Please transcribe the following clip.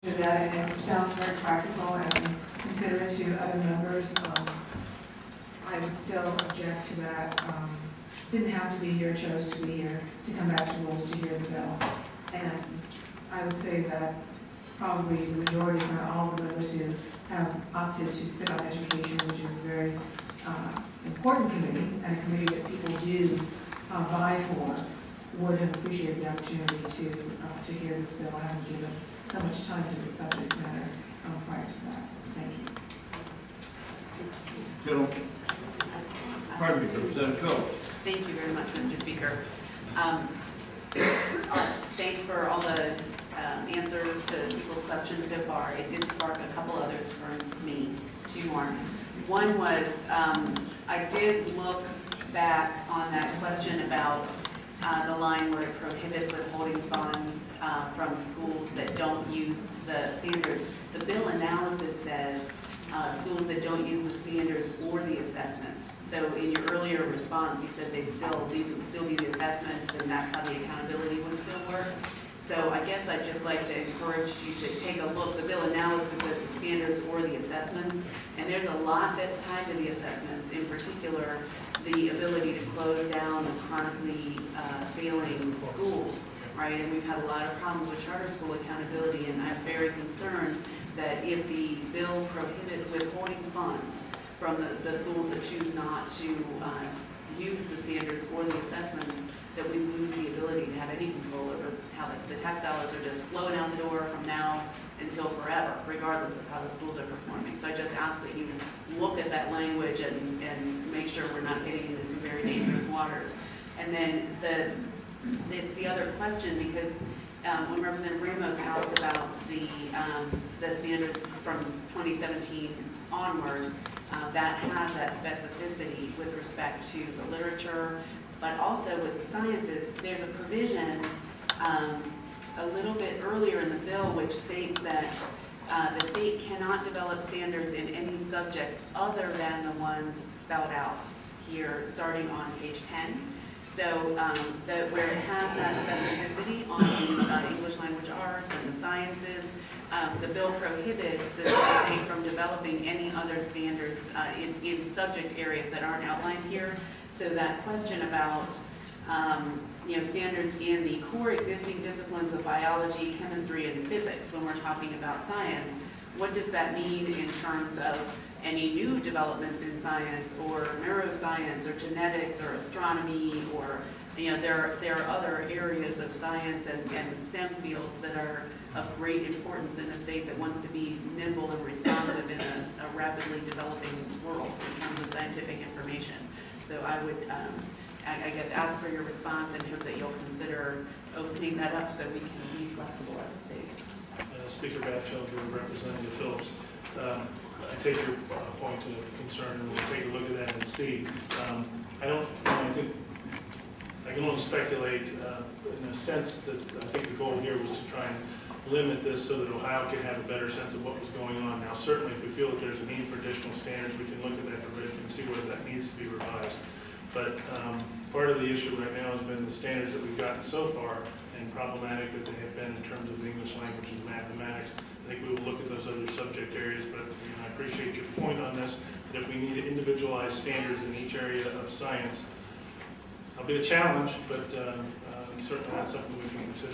That and it sounds very practical and considerate to other members. I would still object to that. Didn't have to be here, chose to be here, to come back to rules to hear the bill. And I would say that probably the majority, if not all, of the members who have opted to sit on education, which is a very important committee, and a committee that people do vie for, would have appreciated the opportunity to hear this bill. I haven't given so much time to the subject matter prior to that. Thank you. General. Pardon me, Representative Phillips. Thank you very much, Mr. Speaker. Thanks for all the answers to people's questions so far. It did spark a couple others for me, two more. One was, I did look back on that question about the line where it prohibits withholding funds from schools that don't use the standards. The bill analysis says schools that don't use the standards or the assessments. So in your earlier response, you said these would still be the assessments, and that's how the accountability would still work. So I guess I'd just like to encourage you to take a look. The bill analysis says the standards or the assessments, and there's a lot that's tied to the assessments, in particular the ability to close down the chronically failing schools, right? And we've had a lot of problems with charter school accountability, and I'm very concerned that if the bill prohibits withholding funds from the schools that choose not to use the standards or the assessments, that we lose the ability to have any control over how the tax dollars are just flowing out the door from now until forever, regardless of how the schools are performing. So I just ask that you look at that language and make sure we're not getting into some very dangerous waters. And then the other question, because when Representative Ramos asked about the standards from 2017 onward, that has that specificity with respect to the literature, but also with the sciences. There's a provision a little bit earlier in the bill which states that the state cannot develop standards in any subjects other than the ones spelled out here, starting on page 10. So where it has that specificity on the English language arts and the sciences, the bill prohibits the state from developing any other standards in subject areas that aren't outlined here. So that question about standards in the core existing disciplines of biology, chemistry, and physics, when we're talking about science, what does that mean in terms of any new developments in science or neuroscience or genetics or astronomy, or there are other areas of science and STEM fields that are of great importance in a state that wants to be nimble and responsive in a rapidly developing world in terms of scientific information. So I would, I guess, ask for your response and hope that you'll consider opening that up so we can be flexible as a state. Speaker Batchel to Representative Phillips. I take your point of concern, and we'll take a look at that and see. I think I can only speculate in a sense that I think the goal here was to try and limit this so that Ohio can have a better sense of what was going on. Now, certainly, if we feel that there's a need for additional standards, we can look at that provision and see whether that needs to be revised. But part of the issue right now has been the standards that we've gotten so far, and problematic that they have been in terms of the English language and mathematics. I think we will look at those other subject areas, but I appreciate your point on this, that if we need individualized standards in each area of science, it'll be a challenge, but certainly that's something we can consider.